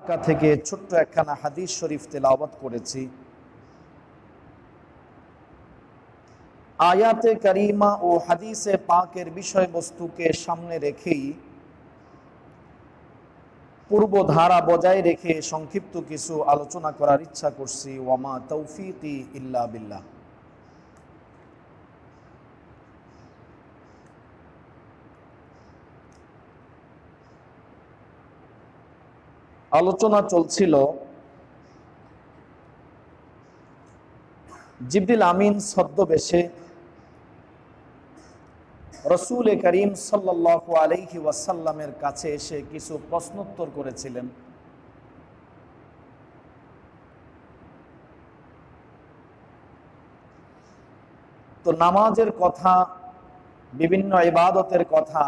মক্কা থেকে ছোট্ট একখানা হাদিস শরীফ তেলাওয়াত করেছি। আয়াতে কারিমা ও হাদিসে পাকের বিষয়বস্তুকে সামনে রেখেই পূর্ব ধারা বজায় রেখে সংক্ষিপ্ত কিছু আলোচনা করার ইচ্ছা করছি। ওয়ামা তৌফিকি ইল্লা বিল্লাহ। আলোচনা চলছিল জিবরিল আমিন ছদ্মবেশে রসূল করিম সাল্লাল্লাহু আলাইহি ওয়াসাল্লামের কাছে এসে কিছু প্রশ্নোত্তর করেছিলেন। তো নামাজের কথা, বিভিন্ন ইবাদতের কথা,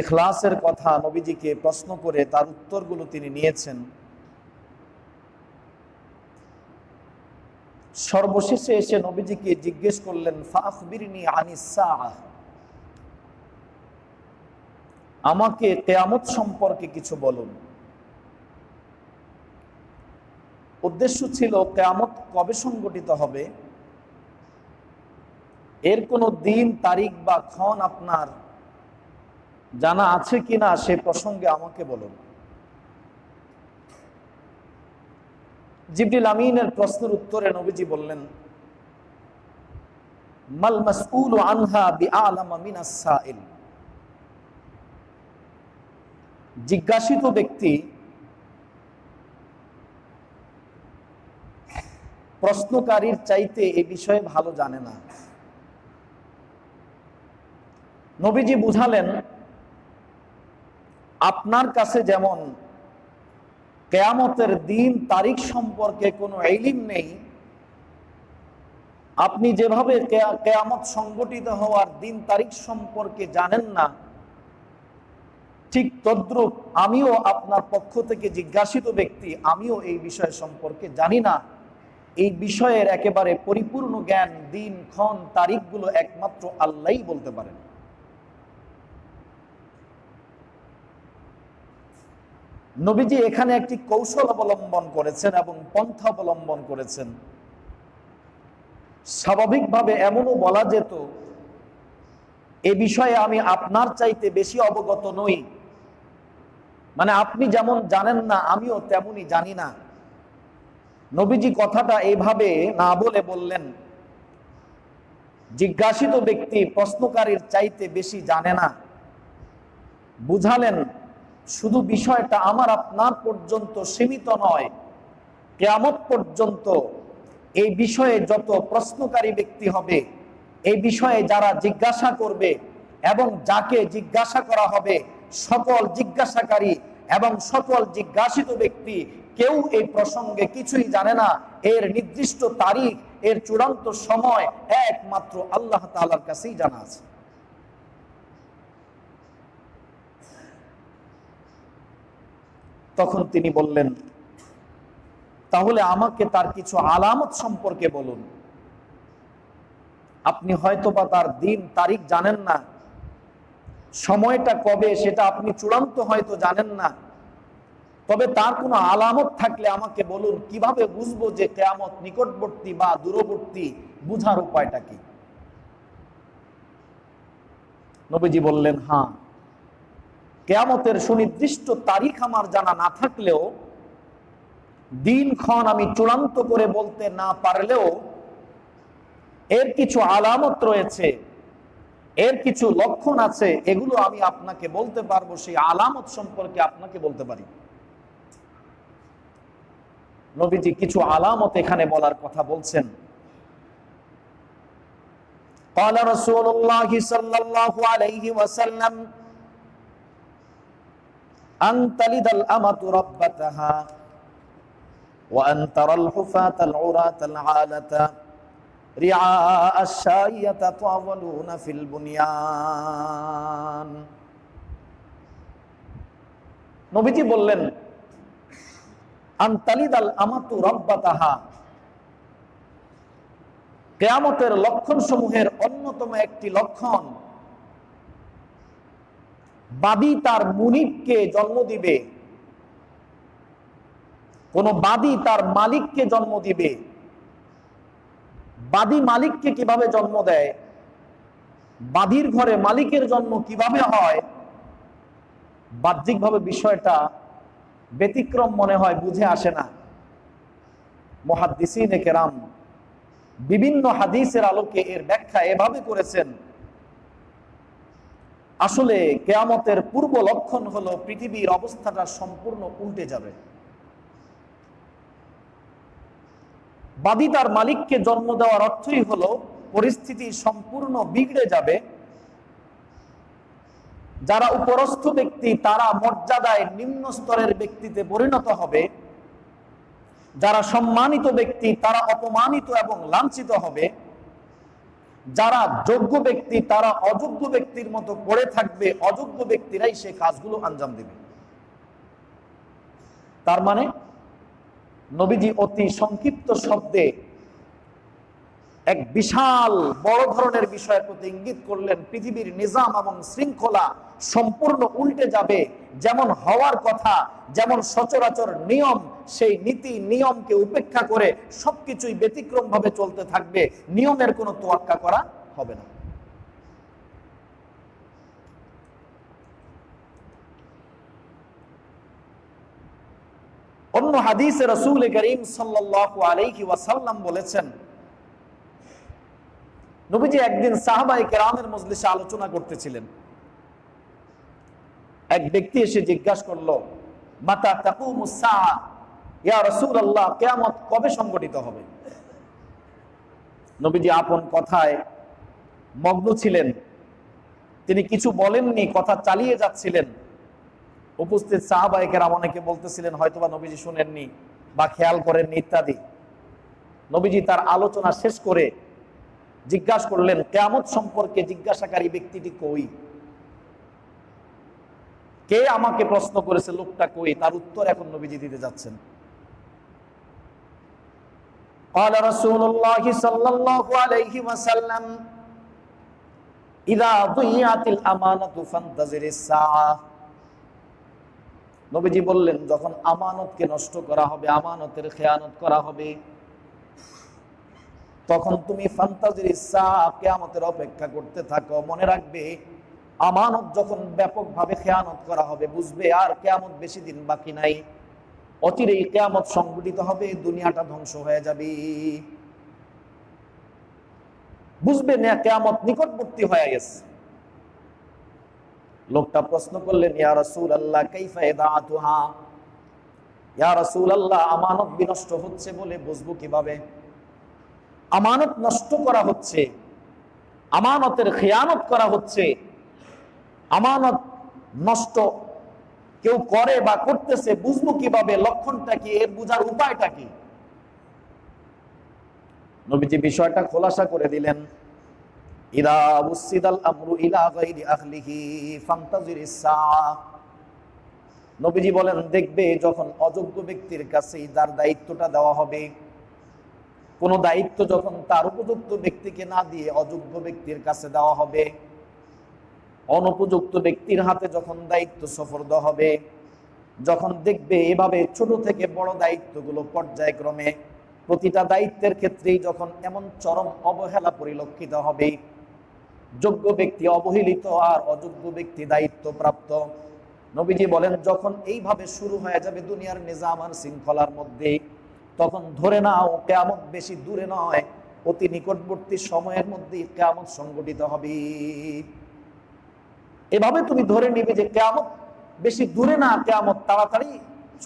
ইখলাসের কথা নবীজিকে প্রশ্ন করে তার উত্তরগুলো তিনি নিয়েছেন। সর্বশেষে এসে নবীজিকে জিজ্ঞেস করলেন, ফাখবিরনি আনিস সাআহ, আমাকে কিয়ামত সম্পর্কে কিছু বলুন। উদ্দেশ্য ছিল কিয়ামত কবে সংঘটিত হবে, এর কোনো দিন, তারিখ বা ক্ষণ আপনার জানা আছে কিনা সে প্রসঙ্গে আমাকে বলুন। জিবরিল আমিনের প্রশ্নের উত্তরে নবীজি বললেন, মাল মাসউলু আনহা বিআলামা মিনাস সাইল, জিজ্ঞাসিত ব্যক্তি প্রশ্নকারীর চাইতে এই বিষয়ে ভালো জানে না। নবীজি বুঝালেন, আপনার কাছে যেমন কিয়ামতের দিন তারিখ সম্পর্কে কোনো ইলম নেই, আপনি যেভাবে কিয়ামত সংঘটিত হওয়ার দিন তারিখ সম্পর্কে জানেন না, ঠিক তদ্রূপ আমিও আপনার পক্ষ থেকে জিজ্ঞাসিত ব্যক্তি, আমিও এই বিষয় সম্পর্কে জানি না। এই বিষয়ের একেবারে পরিপূর্ণ জ্ঞান, দিন ক্ষণ তারিখগুলো একমাত্র আল্লাহই বলতে পারেন। নবীজি এখানে একটি কৌশল অবলম্বন করেছেন এবং পন্থা অবলম্বন করেছেন। স্বাভাবিকভাবে এমনও বলা যেত, এ বিষয়ে আমি আপনার চাইতে বেশি অবগত নই, মানে আপনি যেমন জানেন না আমিও তেমনই জানি না। নবীজি কথাটা এইভাবে না বলে বললেন, জিজ্ঞাসিত ব্যক্তি প্রশ্নকারীর চাইতে বেশি জানে না। বুঝালেন, শুধু বিষয়টা আমার আপনার পর্যন্ত সীমিত নয়, কিয়ামত পর্যন্ত এই বিষয়ে যত প্রশ্নকারী ব্যক্তি হবে, এই বিষয়ে যারা জিজ্ঞাসা করবে এবং যাকে জিজ্ঞাসা করা হবে, সকল জিজ্ঞাসাকারী এবং সকল জিজ্ঞাসিত ব্যক্তি কেউ এই প্রসঙ্গে কিছুই জানে না। এর নির্দিষ্ট তারিখ, এর চূড়ান্ত সময় একমাত্র আল্লাহ তাআলার কাছেই জানা আছে। তখন তিনি বললেন, তাহলে আমাকে তার কিছু আলামত সম্পর্কে বলুন। আপনি হয়তোবা তার দিন তারিখ জানেন না, সময়টা কবে সেটা আপনি চূড়ান্ত হয়তো জানেন না, তবে তার কোনো আলামত থাকলে আমাকে বলুন। কিভাবে বুঝবো যে কিয়ামত নিকটবর্তী বা দূরবর্তী, বুঝার উপায়টা কি? নবীজি বললেন, হ্যাঁ, কিয়ামতের সুনির্দিষ্ট তারিখ আমার জানা না থাকলেও, দিন ক্ষণ আমি চূড়ান্ত করে বলতে না পারলেও, এর কিছু আলামত রয়েছে, এর কিছু লক্ষণ আছে, এগুলো আমি আপনাকে বলতে পারবো। সেই আলামত সম্পর্কে আপনাকে বলতে পারি। নবীজি কিছু আলামত এখানে বলার কথা বলছেন। قال رسول الله صلى الله عليه وسلم أن تلد الأمة ربتها وأن ترى الحفاة العراة العالة رعاء الشاة يتطاولون في البنيان। নবীজি বললেন, আন তালিদাল আমাতু রাব্বাতাহা, কিয়ামতের লক্ষণ সমূহের অন্যতম একটি লক্ষণ, বাদী তার মুনিবকে জন্ম দিবে। কোন বাদী তার মালিককে জন্ম দিবে, বাদী মালিককে কিভাবে জন্ম দেয়, বাদীর ঘরে মালিকের জন্ম কিভাবে হয়, বাহ্যিকভাবে বিষয়টা ব্যতিক্রম মনে হয়, বুঝে আসে না। মুহাদ্দিসিনে কেরাম বিভিন্ন হাদিসের আলোকে এর ব্যাখ্যা এভাবে করেছেন, আসলে কিয়ামতের পূর্ব লক্ষণ হলো পৃথিবীর অবস্থাটা সম্পূর্ণ উল্টে যাবে। বাদী তার মালিককে জন্ম দেওয়ার অর্থই হলো পরিস্থিতি সম্পূর্ণ বিগড়ে যাবে। যারা উপরস্থ ব্যক্তি তারা মর্যাদায় নিম্ন স্তরের ব্যক্তিতে পরিণত হবে, যারা সম্মানিত ব্যক্তি তারা অপমানিত এবং লাঞ্ছিত হবে, যারা যোগ্য ব্যক্তি তারা অযোগ্য ব্যক্তির মতো পড়ে থাকবে, অযোগ্য ব্যক্তিরাই সে কাজগুলো আঞ্জাম দেবে। তার মানে নবীজি অতি সংক্ষিপ্ত শব্দে এক বিশাল বড় ধরনের বিষয়ের প্রতি ইঙ্গিত করলেন। পৃথিবীর নিজাম এবং শৃঙ্খলা সম্পূর্ণ উল্টে যাবে, যেমন হওয়ার কথা, যেমন সচরাচর নিয়ম, সেই নীতি নিয়মকে উপেক্ষা করে সবকিছুই ব্যতিক্রম ভাবে চলতে থাকবে, নিয়মের কোনো তোয়াক্কা করা হবে না। অন্য হাদিসে রাসূল করিম সাল্লাল্লাহু আলাইহি ওয়াসাল্লাম বলেছেন, নবীজি একদিন সাহাবায়ে কেরামের মজলিসে আলোচনা করতেছিলেন। এক ব্যক্তি এসে জিজ্ঞাসা করলো, মাতা তাকুমুস সাআ, ইয়া রাসূলুল্লাহ, কিয়ামত কবে সংঘটিত হবে? নবীজি আপন কথায় মগ্ন ছিলেন, তিনি কিছু বলেননি, কথা চালিয়ে যাচ্ছিলেন। উপস্থিত সাহাবায়ে কেরাম অনেকে বলতেছিলেন হয়তোবা নবীজি শুনেননি বা খেয়াল করেননি ইত্যাদি। নবীজি তার আলোচনা শেষ করে জিজ্ঞাসা করলেন, কিয়ামত সম্পর্কে জিজ্ঞাসাকারী ব্যক্তিটি কই? কে আমাকে প্রশ্ন করেছে, লোকটা কই? তার উত্তর এখন নবীজি দিতে যাচ্ছেন। قال رسول الله صلى الله عليه وسلم إذا ضيعت الأمانة فانتظر الساعة। নবীজি বললেন, যখন আমানতকে নষ্ট করা হবে, আমানতের খেয়ানত করা হবে, তখন তুমি ফান্তাজিরিস সাআ, কিয়ামতের অপেক্ষা করতে থাকো। মনে রাখবে, আমানত যখন ব্যাপকভাবে খেয়ানত করা হবে, বুঝবে আর কিয়ামত বেশি দিন বাকি নাই, অচিরেই কিয়ামত সংঘটিত হবে, দুনিয়াটা ধ্বংস হয়ে যাবে। বুঝবে না কিয়ামত নিকটবর্তী হয়ে গেছে। লোকটা প্রশ্ন করলেন, ইয়া রাসূলুল্লাহ কাইফা ইদাআতুহা, ইয়া রাসূলুল্লাহ, আমানত বিনষ্ট হচ্ছে বলে বুঝবো কিভাবে? আমানত নষ্ট করা হচ্ছে, আমানতের খেয়ানত করা হচ্ছে, আমানত নষ্ট কেউ করে বা করতেছে, বুঝবো কিভাবে? লক্ষণটা কি? এর বুঝার উপায়টা কি? নবীজি বিষয়টা খোলাসা করে দিলেন, ইদা উসিদাল আমরু ইলা গায়রি আহলিহি ফান্তাজিরিস সাআ। নবীজি বলেন, দেখবে যখন অযোগ্য ব্যক্তির কাছে তার দায়িত্বটা দেওয়া হবে, কোন দায়িত্ব যখন তার উপযুক্ত ব্যক্তিকে না দিয়ে অযোগ্য ব্যক্তির কাছে দেওয়া হবে, অনুপযুক্ত ব্যক্তির হাতে যখন দায়িত্ব সুপর্দ হবে, যখন দেখবে এভাবে ছোট থেকে বড় দায়িত্বগুলো পর্যায়ক্রমে প্রতিটা দায়িত্বের ক্ষেত্রেই যখন এমন চরম অবহেলা পরিলক্ষিত হবে, যোগ্য ব্যক্তি অবহেলিত আর অযোগ্য ব্যক্তি দায়িত্ব প্রাপ্ত, নবীজি বলেন যখন এইভাবে শুরু হয়ে যাবে দুনিয়ার নিজাম আর শৃঙ্খলার মধ্যে, তখন ধরে নাও কিয়ামত বেশি দূরে নয়, অতি নিকটবর্তী সময়ের মধ্যে কিয়ামত সংঘটিত হবে। এভাবে তুমি ধরে নিবে যে কিয়ামত বেশি দূরে না, কিয়ামত তাড়াতাড়ি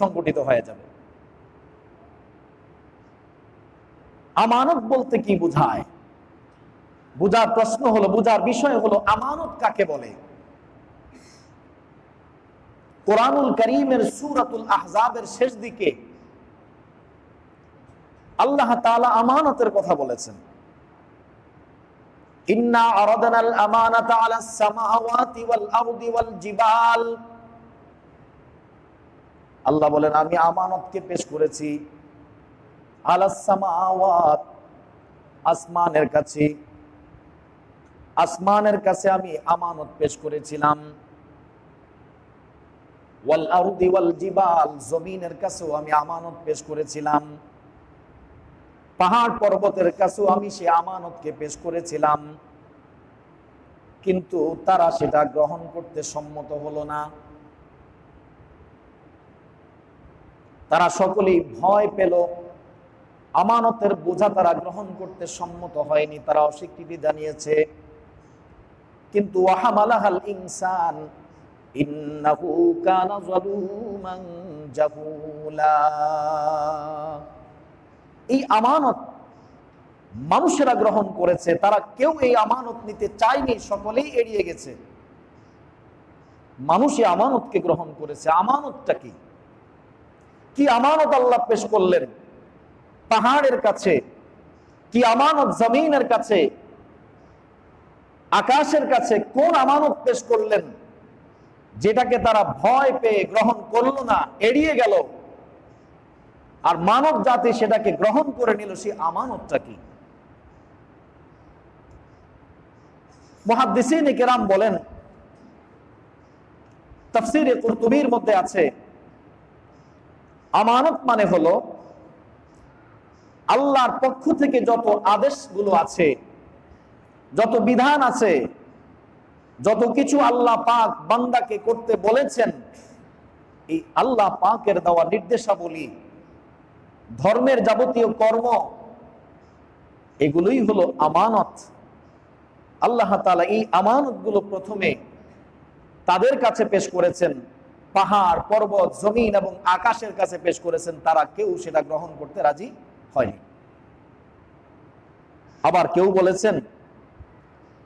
সংঘটিত হয়ে যাবে। আমানত বলতে কি বোঝায়? বুঝার প্রশ্ন হলো, বুঝার বিষয় হলো আমানত কাকে বলে। কোরআনুল কারীমের সূরাতুল আহজাবের শেষ দিকে আল্লাহ তাআলা আমানতের কথা বলেছেন। ইন্না আরাদনাল আমানাতা আলাস সামাওয়াতি ওয়াল আরদি ওয়াল জিবাল। আল্লাহ বলেন, আমি আমানতকে পেশ করেছি আলাস সামাওয়াত, আসমানের কাছে, আসমানের কাছে আমি আমানত পেশ করেছিলাম। ওয়াল আরদি ওয়াল জিবাল, জমিনের কাছেও আমি আমানত পেশ করেছিলাম, পাহাড় পর্বতের কাছেও আমি সে আমানতকে পেশ করেছিলাম, কিন্তু তারা সেটা গ্রহণ করতে সম্মত হলো না। তারা সকলেই ভয় পেল, আমানতের বোঝা তারা গ্রহণ করতে সম্মত হয়নি, তারা অস্বীকৃতি জানিয়েছে। কিন্তু ওয়াহামালাহাল ইনসান ইন্নাহু কানা যালুমান জাহুলা, এই আমানত মানুষেরা গ্রহণ করেছে, তারা কেউ এই আমানত নিতে চায়নি, সকলেই এড়িয়ে গেছে। মানুষই আমানতকে গ্রহণ করেছে। আমানতটা কি? কি আমানত আল্লাহ পেশ করলেন পাহাড়ের কাছে? কি আমানত জমিনের কাছে, আকাশের কাছে? কোন আমানত পেশ করলেন যেটাকে তারা ভয় পেয়ে গ্রহণ করলো না, এড়িয়ে গেল, আর মানব জাতি সেটাকে গ্রহণ করে নিল? সেই আমানতটা কি? মুহাদ্দিসিনে কেরাম বলেন, তাফসীরে কুরতুবীর মধ্যে আছে, আমানত মানে হলো আল্লাহর পক্ষ থেকে যত আদেশগুলো আছে, যত বিধান আছে, যত কিছু আল্লাহ পাক বান্দাকে করতে বলেছেন, এই আল্লাহ পাকের দেওয়া নির্দেশাবলী, ধর্মের যাবতীয় কর্ম, এগুলোই হলো আমানত। আল্লাহ তাআলা এই আমানতগুলো প্রথমে তাদের কাছে পেশ করেছেন, পাহাড় পর্বত জমিন এবং আকাশের কাছে পেশ করেছেন, তারা কেউ সেটা গ্রহণ করতে রাজি হয়নি। আবার কেউ বলেছেন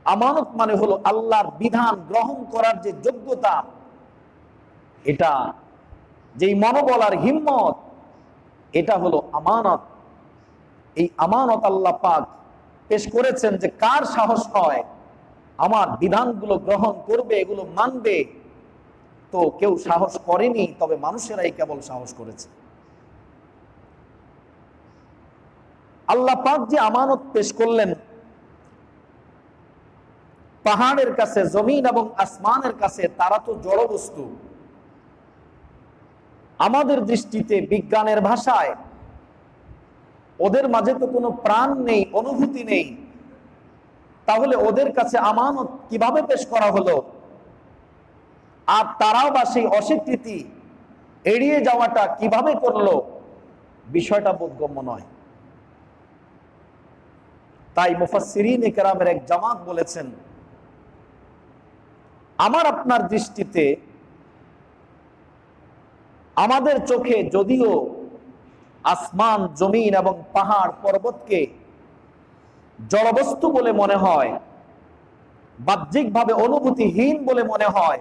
আমানত মানে হলো আল্লাহর বিধান গ্রহণ করার যে যোগ্যতা, এটা যেই মনোবল আর হিম্মত, এটা হলো আমানত। এই আমানত আল্লাহ পাক পেশ করেছেন যে কার সাহস হয় আমার বিধানগুলো গ্রহণ করবে, এগুলো মানবে। তো কেউ সাহস করেনি, তবে মানুষেরাই কেবল সাহস করেছে। আল্লাহ পাক যে আমানত পেশ করলেন পাহাড়ের কাছে, জমিন এবং আসমানের কাছে, তারা তো জড় বস্তু। আমাদের দৃষ্টিতে, বিজ্ঞানের ভাষায়, ওদের মাঝে তো কোনো প্রাণ নেই, অনুভূতি নেই। তাহলে ওদের কাছে আমানত কিভাবে পেশ করা হলো? আর তারাও বা সেই অস্বীকৃতি, এড়িয়ে যাওয়াটা কিভাবে করলো? বিষয়টা বোধগম্য নয়। তাই মুফাসসিরিনে কেরামের এক জামাত বলেছেন, আমার আপনার দৃষ্টিতে, আমাদের চোখে যদিও আসমান জমিন এবং পাহাড় পর্বতকে জড়বস্তু বলে মনে হয়, বাহ্যিকভাবে অনুভূতিহীন বলে মনে হয়,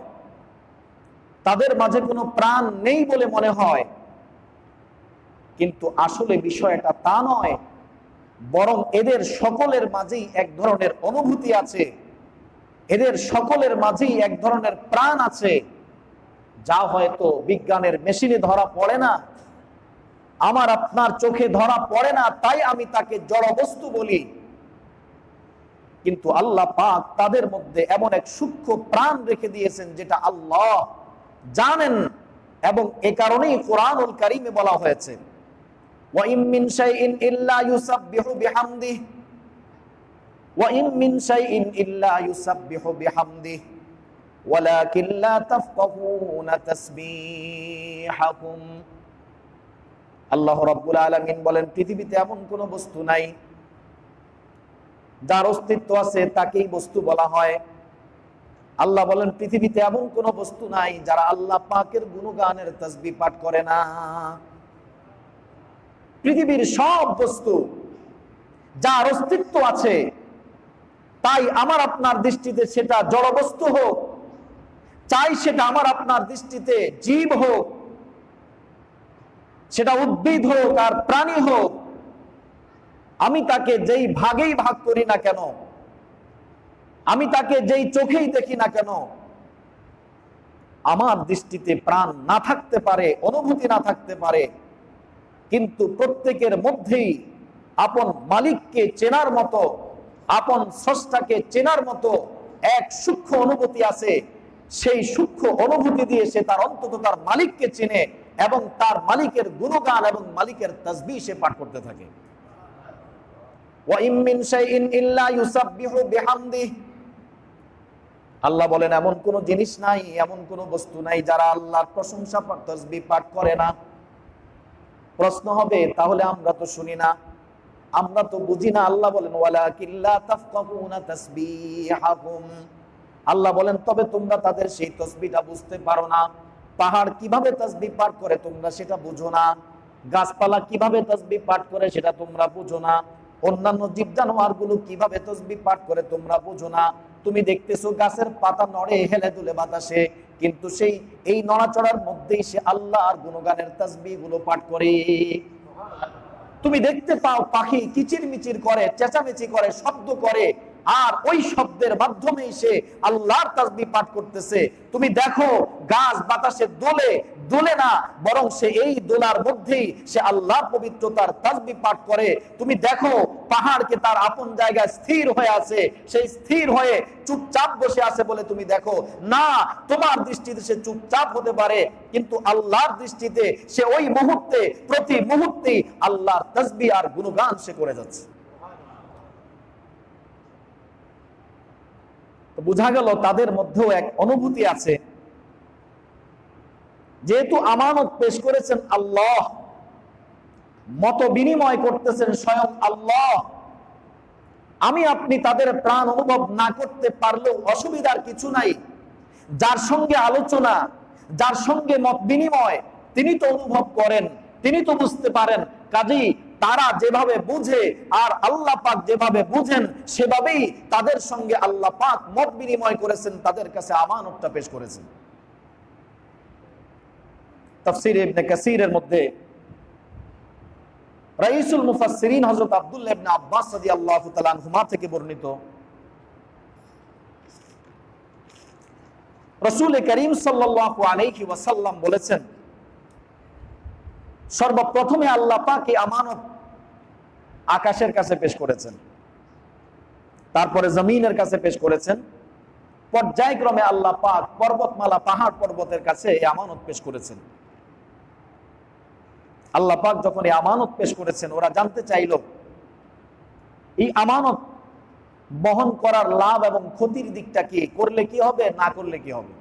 তাদের মাঝে কোনো প্রাণ নেই বলে মনে হয়, কিন্তু আসলে বিষয়টা তা নয়। বরং এদের সকলের মাঝেই এক ধরনের অনুভূতি আছে, এদের সকলের মাঝেই এক ধরনের প্রাণ আছে, যা হয়তো বিজ্ঞানের মেশিনে ধরা পড়ে না, আমার আপনার চোখে ধরা পড়ে না, তাই আমি তাকে জড়বস্তু বলি। কিন্তু আল্লাহ পাক তাদের মধ্যে এমন এক সূক্ষ্ম প্রাণ রেখে দিয়েছেন যেটা আল্লাহ জানেন, এবং এ কারণেই কোরআনুল কারীমে বলা হয়েছে, ওয়া ইম মিন শাইইন ইল্লা ইউসাব্বিহু বিহামদিহি, ওয়া ইম মিন শাইইন ইল্লা ইউসাব্বিহু বিহামদিহি ওয়ালাকিন লা তাফকাহুনা তাসবিহাকুম। আল্লাহ রাব্বুল আলামিন বলেন, পৃথিবীতে এমন কোন বস্তু নাই যার অস্তিত্ব আছে তাকেই বস্তু বলা হয়। আল্লাহ বলেন, পৃথিবীতে এমন কোন বস্তু নাই যারা আল্লাহ পাকের গুণগানের তাসবিহ পাঠ করে না। পৃথিবীর সব বস্তু যার অস্তিত্ব আছে, তাই আমার আপনার দৃষ্টিতে সেটা জড়বস্তু হোক, চাই সেটা আমার আপনার দৃষ্টিতে জীব হোক, সেটা উদ্ভিদ হোক আর প্রাণী হোক, আমি তাকে যেই ভাগেই ভাগ করি না কেন, আমি তাকে যেই চোখেই দেখি না কেন, আমার দৃষ্টিতে প্রাণ না থাকতে পারে, অনুভূতি না থাকতে পারে, কিন্তু প্রত্যেকের মধ্যেই আপন মালিককে চেনার মতো, আপন স্রষ্টাকে চেনার মতো এক সূক্ষ্ম অনুভূতি আছে। সেই সূক্ষ্ম অনুভূতি দিয়ে সে তার অন্তত তার মালিককে চিনে এবং তার মালিকের গুণগান এবং মালিকের তাসবিহ সে পাঠ করতে থাকে। ওয়া ইম মিন শাইইন ইল্লা ইউসাব্বিহু বিহামদিহি, আল্লাহ বলেন এমন কোন জিনিস নাই, এমন কোন বস্তু নাই যারা আল্লাহর প্রশংসা পাঠ তাসবিহ পাঠ করে না। প্রশ্ন হবে তাহলে আমরা তো শুনি না, আমরা তো বুঝি না। আল্লাহ বলেন ওয়ালাকিন লা তাফকাহুনা তাসবিহাহুম, আল্লাহ বলেন তবে তোমরা তাদের সেই তাসবিহটা বুঝতে পারো না। পাহাড় কিভাবে তাসবিহ পাঠ করে তোমরা সেটা বুঝো না, গাছপালা কিভাবে তাসবিহ পাঠ করে সেটা তোমরা বুঝো না, অন্যান্য জীব জানোয়ার গুলো কিভাবে তাসবিহ পাঠ করে তোমরা বুঝো না। তুমি দেখতেছো গাছের পাতা নড়ে হেলে দুলে বাতাসে, কিন্তু সেই এই নড়াচড়ার মধ্যেই সে আল্লাহর গুণগানের তাসবিহ গুলো পাঠ করে। তুমি দেখতে পাও পাখি কিচির মিচির করে, চেঁচামেচি করে, শব্দ করে, আর ওই শব্দের মাধ্যমেই সে আল্লাহর তাসবিহ পাঠ করতেছে। তুমি দেখো গাছ বাতাসে দোলে, দোলে না, বরং সে এই দোলার মধ্যেই সে আল্লাহর পবিত্রতার তাসবিহ পাঠ করে। তুমি দেখো পাহাড়কে তার আপন জায়গায় স্থির হয়ে আছে, সেই স্থির হয়ে চুপচাপ বসে আছে বলে তুমি দেখো না। তোমার দৃষ্টিতে সে চুপচাপ হতে পারে, কিন্তু আল্লাহর দৃষ্টিতে সে ওই মুহূর্তে প্রতি মুহূর্তে আল্লাহর তাসবিহ আর গুণগান সে করে যাচ্ছে। বোঝা গেল তাদের মধ্যেও এক অনুভূতি আছে। যেহেতু আমানত পেশ করেছেন আল্লাহ, মত বিনিময় করতেছেন স্বয়ং আল্লাহ, আমি আপনি তাদের প্রাণ অনুভব না করতে পারলেও অসুবিধার কিছু নাই। যার সঙ্গে আলোচনা, যার সঙ্গে মত বিনিময়, তিনি তো অনুভব করেন, তিনি তো বুঝতে পারেন। কাজেই তারা যেভাবে বুঝে আর আল্লাহ পাক যেভাবে বুঝেন সেভাবেই তাদের সঙ্গে আল্লাহ পাক মত বিনিময় করেছেন, তাদের কাছে আমানতটা পেশ করেছেন। তাফসীর ইবনে কাসীরের মধ্যে রাইসুল মুফাসসিরিন হযরত আব্দুল্লাহ ইবনে আব্বাস রাদিয়াল্লাহু তাআলা আনহুমা থেকে বর্ণিত, রাসূল করিম সাল্লাল্লাহু আলাইহি ওয়াসাল্লাম বলেছেন, সর্বপ্রথমে আল্লাহ পাক এই আমানত আকাশের কাছে পেশ করেছেন, তারপরে জমিনের কাছে পেশ করেছেন, পর্যায়ক্রমে আল্লাহ পাক পর্বতমালা পাহাড় পর্বতের কাছে এই আমানত পেশ করেছেন। আল্লাহ পাক যখন এই আমানত পেশ করেছেন, ওরা জানতে চাইল এই আমানত বহন করার লাভ এবং ক্ষতির দিকটা কি, করলে কি হবে, না করলে কি হবে।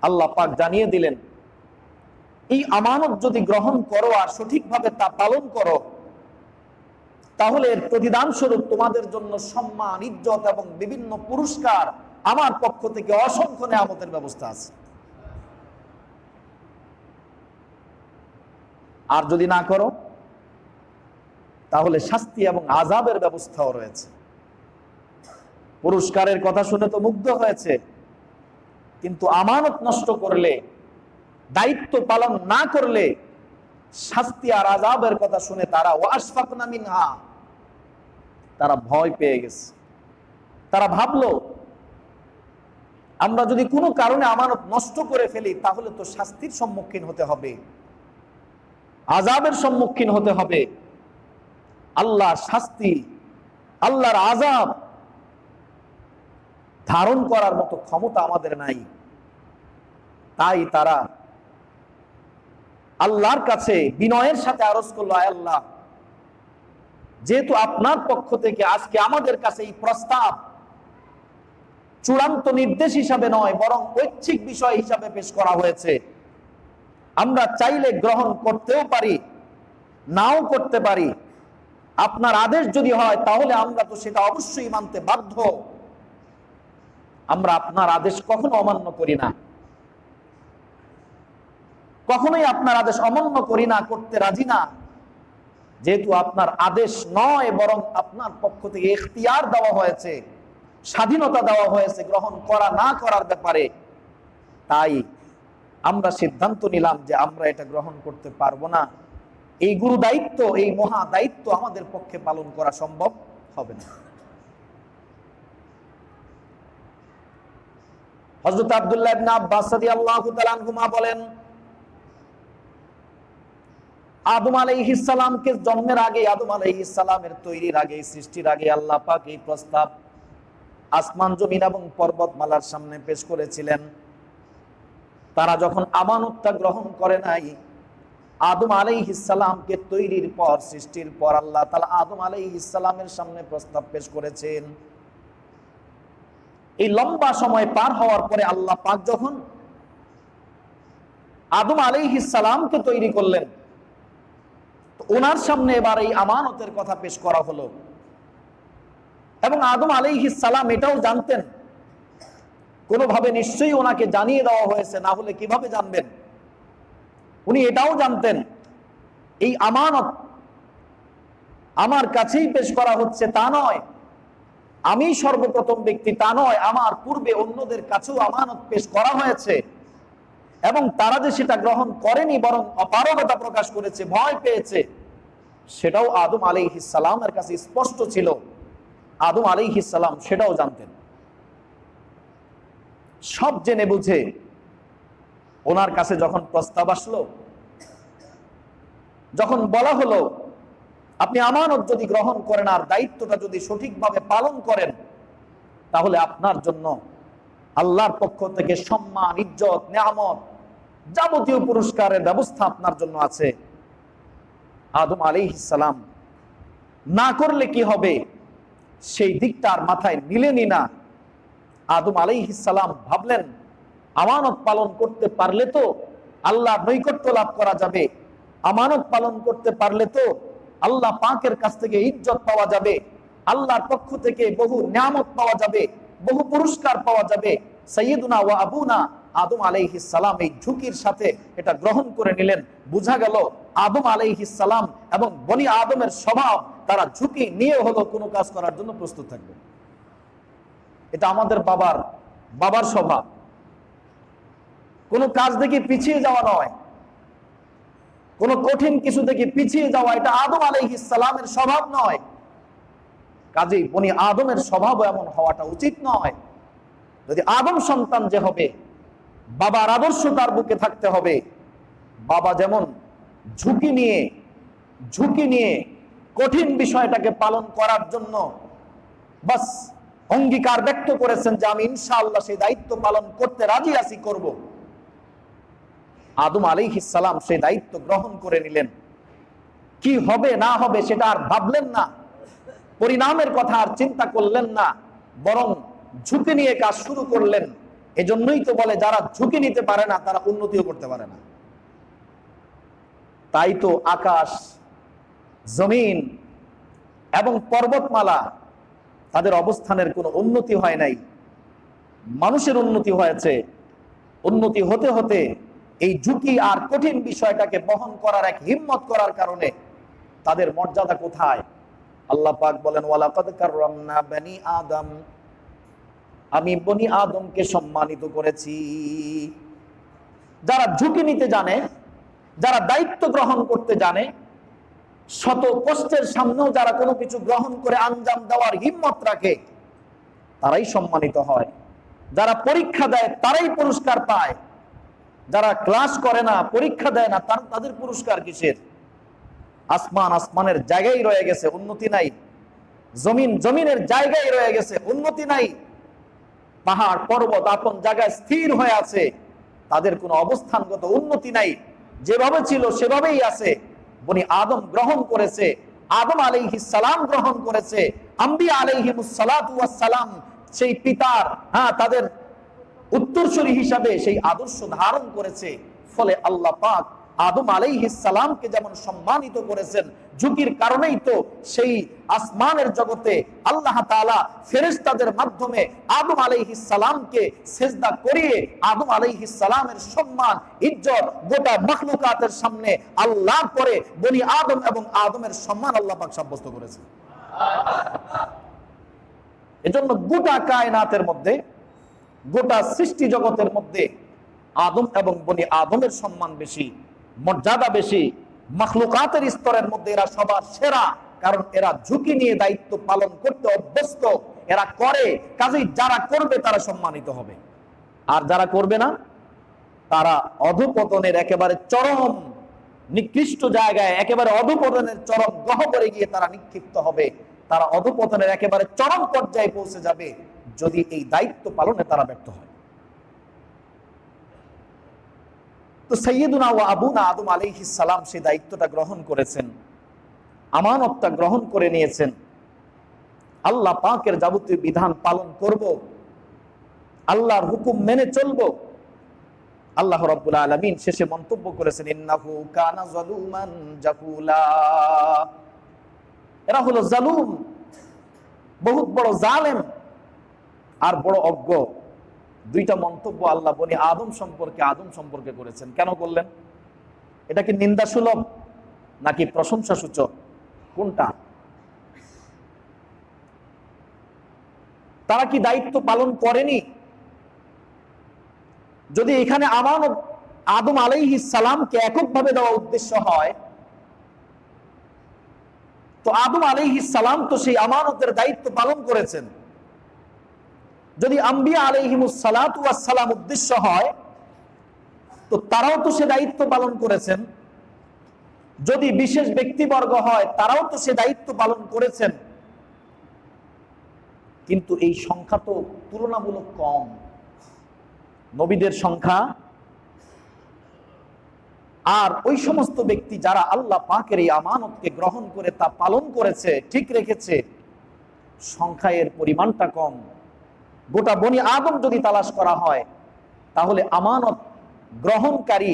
আল্লাহ পাক জানিয়ে দিলেন এই আমানত যদি গ্রহণ করো আর সঠিকভাবে তা পালন করো, তাহলে এর প্রতিদান স্বরূপ তোমাদের জন্য সম্মান, ইজ্জত এবং বিভিন্ন পুরস্কার আমার পক্ষ থেকে অসংখ্য নেয়ামতের ব্যবস্থা আছে। আর যদি না করো তাহলে শাস্তি এবং আযাবের ব্যবস্থাও রয়েছে। পুরস্কারের কথা শুনে তো মুগ্ধ হয়েছে, কিন্তু আমানত নষ্ট করলে, দায়িত্ব পালন না করলে শাস্তি আর আযাবের কথা শুনে তারা ওয়াশফাকনা মিনহা, তারা ভয় পেয়ে গেছে। তারা ভাবলো আমরা যদি কোনো কারণে আমানত নষ্ট করে ফেলি তাহলে তো শাস্তির সম্মুখীন হতে হবে, আযাবের সম্মুখীন হতে হবে। আল্লাহর শাস্তি, আল্লাহর আযাব ধারণ করার মতো ক্ষমতা আমাদের নাই। তাই তারা আল্লাহর কাছে বিনয়ের সাথে আরজ করলো, আয় আল্লাহ, যেহেতু আপনার পক্ষ থেকে আজকে আমাদের কাছে এই প্রস্তাব চূড়ান্ত নির্দেশ হিসাবে নয় বরং ঐচ্ছিক বিষয় হিসাবে পেশ করা হয়েছে, আমরা চাইলে গ্রহণ করতেও পারি, নাও করতে পারি। আপনার আদেশ যদি হয় তাহলে আমরা তো সেটা অবশ্যই মানতে বাধ্য। আমরা আপনার আদেশ কখনো অমান্য করি না, কখনোই আপনার আদেশ অমান্য করি না, করতে রাজি না। যেহেতু আপনার আদেশ নয় বরং আপনার পক্ষ থেকে ইখতিয়ার দেওয়া হয়েছে, স্বাধীনতা দেওয়া হয়েছে গ্রহণ করা না করার ব্যাপারে, তাই আমরা সিদ্ধান্ত নিলাম যে আমরা এটা গ্রহণ করতে পারবো না। এই গুরু দায়িত্ব, এই মহা দায়িত্ব আমাদের পক্ষে পালন করা সম্ভব হবে না। হযরত আব্দুল্লাহ ইবনে আব্বাস রাদিয়াল্লাহু তাআলা আনহুমা বলেন, আদম আলাইহিস সালামকে জন্মের আগে, আদম আলাইহিস সালামের তৈরির আগে, সৃষ্টির আগে আল্লাহ পাক এই প্রস্তাব আসমান জমিন এবং পর্বতমালার সামনে পেশ করেছিলেন। তারা যখন আমানতটা গ্রহণ করে নাই, আদম আলাইহিস সালামকে তৈরির পর, সৃষ্টির পর আল্লাহ তাআলা আদম আলাইহিস সালামের সামনে প্রস্তাব পেশ করেছেন। এই লম্বা সময় পার হওয়ার পরে আল্লাহ পাক যখন আদম আলাইহিস সালামকে তৈরি করলেন, ওনার সামনে এবার এই আমানতের কথা পেশ করা হলো। এবং আদম আলাইহিস সালাম এটাও জানতেন, কোনোভাবে নিশ্চয়ই ওনাকে জানিয়ে দেওয়া হয়েছে, না হলে কিভাবে জানবেন। উনি এটাও জানতেন এই আমানত আমার কাছেই পেশ করা হচ্ছে তা নয়, আমি সর্বপ্রথম ব্যক্তি তা নয়, আমার পূর্বে অন্যদের কাছেও আমানত পেশ করা হয়েছে এবং তারা যে সেটা গ্রহণ করেনি, বরং অপারগতা প্রকাশ করেছে, ভয় পেয়েছে, সেটাও আদম আলাইহিস সালামের কাছে স্পষ্ট ছিল। আদম আলাইহিস সালাম সেটাও জানতেন। সব জেনে বুঝে ওনার কাছে যখন প্রস্তাব আসলো, যখন বলা হলো আপনি আমানত যদি গ্রহণ করেন আর দায়িত্বটা যদি সঠিকভাবে পালন করেন, তাহলে আপনার জন্য আল্লাহর পক্ষ থেকে সম্মান, ইজ্জত, নিয়ামত, যাবতীয় পুরস্কারের ব্যবস্থা আপনার জন্য আছে। আদম আলাইহিস সালাম না করলে কি হবে সেই দিকটা আর মাথায় নিলেনই না। আদম আলাইহিস সালাম ভাবলেন, আমানত পালন করতে পারলে তো আল্লাহর নৈকট্য লাভ করা যাবে, আমানত পালন করতে পারলে তো আল্লাহ পাকের কাছ থেকে ইজ্জত পাওয়া যাবে, আল্লাহর পক্ষ থেকে বহু নিয়ামত পাওয়া যাবে, বহু পুরস্কার পাওয়া যাবে। সাইয়্যিদুনা ওয়া আবুনা আদম আলাইহিস সালাম এই ঝুঁকির সাথে এটা গ্রহণ করে নিলেন। বোঝা গেল আদম আলাইহিস সালাম এবং বনি আদমের স্বভাব, তারা ঝুঁকি নিয়ে হলো কোনো কাজ করার জন্য প্রস্তুত থাকবে। এটা আমাদের বাবার স্বভাব। কোনো কাজ দেখে পিছিয়ে যাওয়া নয়, কোনো কঠিন কিছু দেখে পিছিয়ে যাওয়া, এটা আদম আলাইহিস সালামের স্বভাব নয়। কাজেই বনি আদমের স্বভাবও এমন হওয়াটা উচিত নয়। যদি আদম সন্তান যে হবে, বাবার আদর্শ তার বুকে থাকতে হবে। বাবা যেমন ঝুঁকি নিয়ে কঠিন বিষয়টাকে পালন করার জন্য বাস অঙ্গীকার ব্যক্ত করেছেন যে আমি ইনশাআল্লাহ সেই দায়িত্ব পালন করতে রাজি আছি, করব। আদম আলাইহিস সালাম সেই দায়িত্ব গ্রহণ করে নিলেন। কি হবে না হবে সেটা আর ভাবলেন না, পরিণামের কথা আর চিন্তা করলেন না, বরং ঝুঁকি নিয়ে কাজ শুরু করলেন। এজন্যই তো বলে যারা ঝুঁকি নিতে পারে না তারা উন্নতিও করতে পারে না। তাই তো আকাশ, জমিন এবং পর্বতমালা, তাদের অবস্থানের কোনো উন্নতি হয় নাই, মানুষের উন্নতি হয়েছে। উন্নতি হতে হতে এই ঝুঁকি আর কঠিন বিষয়টাকে বহন করার এক হিম্মত করার কারণে তাদের মর্যাদা কোথায়? আল্লাহ পাক বলেন, ওয়ালাকাদ কাররামনা বনি আদম, আমি বনি আদমকে সম্মানিত করেছি। যারা ঝুঁকি নিতে জানে, যারা দায়িত্ব গ্রহণ করতে জানে, শত কষ্টের সামনেও যারা কোনো কিছু গ্রহণ করে আঞ্জাম দেওয়ার হিম্মত রাখে, তারাই সম্মানিত হয়। যারা পরীক্ষা দেয় তারাই পুরস্কার পায়। যারা ক্লাস করে না, পরীক্ষা দেয় না, তাদের পুরস্কার কিসের? আসমানের জায়গায় রয়ে গেছে, উন্নতি নাই। জমিনের জায়গায় রয়ে গেছে, উন্নতি নাই। পাহাড় পর্বত আপন জায়গায় স্থির হয়ে আছে, তাদের কোনো অবস্থানগত উন্নতি নাই, যেভাবে ছিল সেভাবেই আছে। বনি আদম গ্রহণ করেছে, আদম আলাইহিস সালাম গ্রহণ করেছে, আম্বিয়া আলাইহিমুস সালাতু ওয়াস সালাম সেই পিতার তাদের উত্তরসূরি হিসাবে সেই আদর্শ ধারণ করেছে। ফলে আল্লাহ পাক আদম আলাইহিস সালামকে যেমন সম্মানিত করেছেন, ঝুঁকির কারণেই তো সেই আসমানের জগতে আল্লাহ তাআলা ফেরেশতাদের মাধ্যমে আদম আলাইহিস সালামকে সিজদা করিয়ে আদম আলাইহিস সালামের সম্মান, ইজ্জত গোটা মাখলুকাতের সামনে আল্লাহর পরে বনি আদম এবং আদমের সম্মান আল্লাহ পাক সাব্যস্ত করেছেন। এজন্য গোটা কায়নাতের মধ্যে, গোটা সৃষ্টি জগতের মধ্যে আদম এবং বনি আদমের সম্মান বেশি, মর্যাদা বেশি। মাখলুকাতের স্তরের মধ্যে এরা সবার সেরা, কারণ এরা ঝুঁকি নিয়ে দায়িত্ব পালন করতে অভ্যস্ত, এরা করে। কাজেই যারা করবে তারা সম্মানিত হবে, আর যারা করবে না তারা অধঃপতনের একেবারে চরম নিকৃষ্ট জায়গায়, একেবারে অধঃপতনের চরম গহ্বরে গিয়ে তারা নিক্ষিপ্ত হবে। তারা অধঃপতনের একেবারে চরম পর্যায়ে পৌঁছে যাবে যদি এই দায়িত্ব পালনে তারা ব্যর্থ হয়। তো সাইয়্যিদুনা ওয়া আবুনা আদম আলাইহিস সালাম সেই দায়িত্বটা গ্রহণ করেছেন, আমানতটা গ্রহণ করে নিয়েছেন। আল্লাহ পাকের যাবতীয় বিধান পালন করব, আল্লাহর হুকুম মেনে চলব। আল্লাহ রাব্বুল আলামিন শেষে মন্তব্য করেছেন, ইন্নাহু কানা যালুমান জাহুলা। এরা হলো জালুম, বহুত বড় জালেম আর বড় অজ্ঞ। দুইটা মন্তব্য আল্লাহ বনি আদম সম্পর্কে করেছেন। কেন করলেন? এটা কি নিন্দাসুলভ নাকি প্রশংসা সূচক? কোনটা? তারা কি দায়িত্ব পালন করেনি? যদি এখানে আমানত আদম আলাইহিস সালামকে এককভাবে দেওয়া উদ্দেশ্য হয়, তো আদম আলাইহিস সালাম তো সেই আমানতের দায়িত্ব পালন করেছেন। যদি আম্বিয়া আলাইহিমুস সালাতু ওয়াস সালাম উদ্দেশ্য হয়, তো তারাও তো সে দায়িত্ব পালন করেছেন। যদি বিশেষ ব্যক্তিবর্গ হয়, তারাও তো সে দায়িত্ব পালন করেছেন। কিন্তু এই সংখ্যা তো তুলনামূলক কম। নবীদের সংখ্যা আর ওই সমস্ত ব্যক্তি যারা আল্লাহ পাকের এই আমানতকে গ্রহণ করে তা পালন করেছে, ঠিক রেখেছে, সংখ্যা এর পরিমাণটা কম। গোটা বনি আদম যদি তালাশ করা হয়, তাহলে আমানত গ্রহণকারী,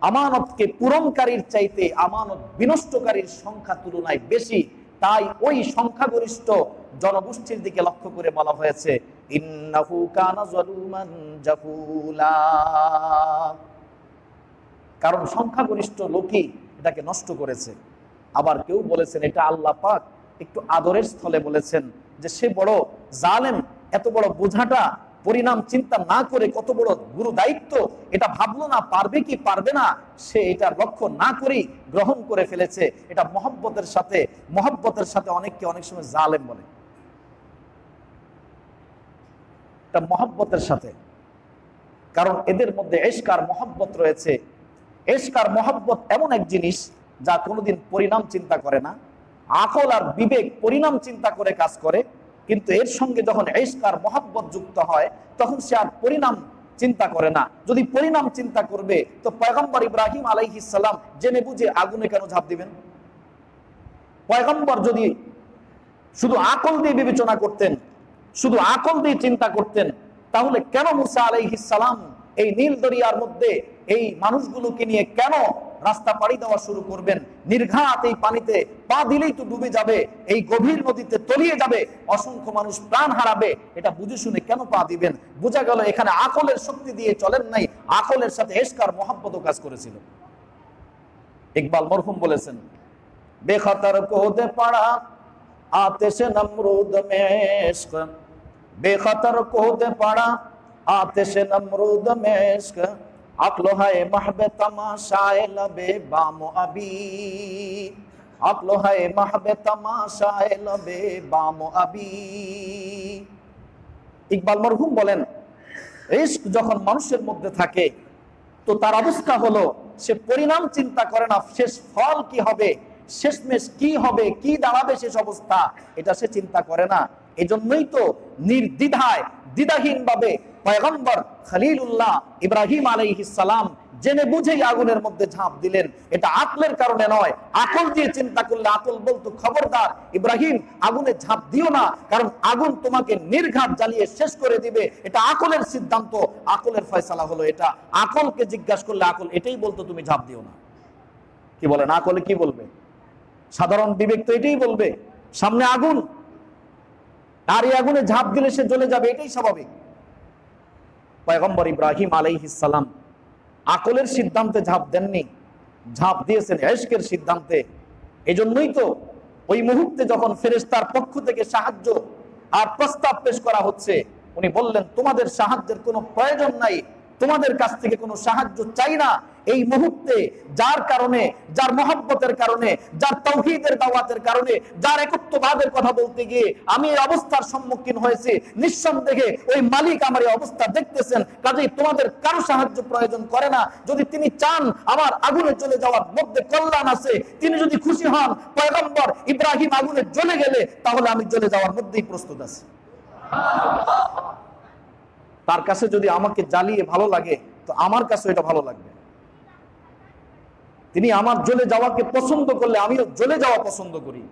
আমানতকে পূরণকারীর চাইতে আমানত বিনষ্টকারীর সংখ্যা তুলনায় বেশি। তাই ওই সংখ্যাগরিষ্ঠ জনগোষ্ঠীর দিকে লক্ষ্য করে বলা হয়েছে, ইন্নাহু কানা যালুমান জাহুলা। কারণ সংখ্যাগরিষ্ঠ লোকই এটাকে নষ্ট করেছে। আবার কেউ বলেছেন এটা আল্লাহ পাক একটু আদরের স্থলে বলেছেন যে সে বড় জালেম, এত বড় বোঝাটা পরিণাম চিন্তা না করে কত বড় গুরু দায়িত্ব এটা ভাবলো না, পারবে কি পারবে না, সে এটা লক্ষ্য না করেই গ্রহণ করে ফেলেছে। এটা মহব্বতের সাথে অনেককে অনেক সময় জালেম বলে। এটা মহব্বতের সাথে, কারণ এদের মধ্যে ইশক আর মহব্বত রয়েছে। ইশক আর মহব্বত এমন এক জিনিস যা কোনোদিন পরিণাম চিন্তা করে না। আকল আর বিবেক পরিণাম চিন্তা করে কাজ করে, কিন্তু এর সঙ্গে যখন ইশক আর মহব্বত যুক্ত হয়, তখন সে আর পরিণাম চিন্তা করে না। যদি পরিণাম চিন্তা করবে, তো পয়গম্বর ইব্রাহিম আলাইহিস সালাম জেনে বুঝে আগুনে কেন ঝাঁপ দিবেন? পয়গম্বর যদি শুধু আকল দিয়ে বিবেচনা করতেন, শুধু আকল দিয়ে চিন্তা করতেন, তাহলে কেন মুসা আলাইহিস সালাম এই নীল দরিয়ার মধ্যে এই মানুষগুলোকে নিয়ে কেন রাস্তা পাড়ি দেওয়া শুরু করবেন? নির্ঘাত এই পানিতে পা দিলেই তো ডুবে যাবে, এই গভীর নদীতে তলিয়ে যাবে, অসংখ্য মানুষ প্রাণ হারাবে। এটা বুঝে শুনে কেন পা দিবেন? বোঝা গেল এখানে আকলের শক্তি দিয়ে চলেন নাই, আকলের সাথে ইশক আর মহব্বত কাজ করেছিল। ইকবাল মরহুম বলেছেন, বেখতর কো দে পড়া আতিশ নমরুদ মে ইশক, বেখতর কো দে পড়া आतिश नमरूद में इश्क, अक्ल है महब तमाशाए लबे बामो अबी, अक्ल है महब तमाशाए लबे बामो अबी। ইকবাল মরহুম বলেন, ইশক যখন মানুষের মধ্যে থাকে, তো তার অবস্থা হলো সে পরিণাম চিন্তা করে না, শেষ ফল কি হবে, শেষমেশ কি হবে, কি দাঁড়াবে শেষ অবস্থা, এটা সে চিন্তা করে না। এজন্যই তো নির্দ্বিধায় দ্বিধাহীন ভাবে পয়গম্বর খলিলুল্লাহ ইব্রাহিম আলাইহিস সালাম জেনে বুঝেই আগুনের মধ্যে ঝাঁপ দিলেন। এটা আকলের কারণে নয়। আকল দিয়ে চিন্তা করলে আকল বলতো খবরদার ইব্রাহিম আগুনে ঝাঁপ দিও না, কারণ আগুন তোমাকে নির্ঘাত জ্বালিয়ে শেষ করে দিবে। এটা আকলের সিদ্ধান্ত, আকলের ফয়সালা হলো এটা। আকলকে জিজ্ঞাসা করলে আকল এটাই বলতো তুমি ঝাঁপ দিও না। কি বলেন? আকলে কি বলবে? সাধারণ বিবেক তো এটাই বলবে, সামনে আগুন, আর এই আগুনে ঝাঁপ দিলে সে জ্বলে যাবে, এটাই স্বাভাবিক। পয়গম্বর ইব্রাহিম আলাইহিস সালাম আকলের সিদ্ধান্তে ঝাঁপ দেননি, ঝাঁপ দিয়েছেন ইশকের সিদ্ধান্তে। এজন্যই তো ওই মুহূর্তে যখন ফেরেশতার পক্ষ থেকে সাহায্য আর প্রস্তাব পেশ করা হচ্ছে, উনি বললেন তোমাদের সাহায্যের কোনো প্রয়োজন নাই, তোমাদের কাছ থেকে কোনো সাহায্য চাই না। এই মুহূর্তে যার কারণে, যার মহব্বতের কারণে, যার তাওহীদের দাওয়াতের কারণে, যার একত্ববাদের কথা বলতে গিয়ে আমি এই অবস্থার সম্মুখীন হয়েছি, নিঃসন্দেহে ওই মালিক আমার এই অবস্থা দেখতেছেন, কাজেই তোমাদের কারো সাহায্য প্রয়োজন করে না। যদি তিনি চান আমার আগুনে চলে যাওয়ার মধ্যে কল্যাণ আছে, তিনি যদি খুশি হন পয়গম্বর ইব্রাহিম আগুনে জ্বলে গেলে, তাহলে আমি জ্বলে যাওয়ার মধ্যেই প্রস্তুত আছি। তার কাছে যদি আমাকে জ্বালিয়ে ভালো লাগে তো আমার কাছে এটা ভালো লাগবে। তিনি আমার জ্বলে যাওয়াকে পছন্দ করলে আমিও জ্বলে যাওয়া পছন্দ করি।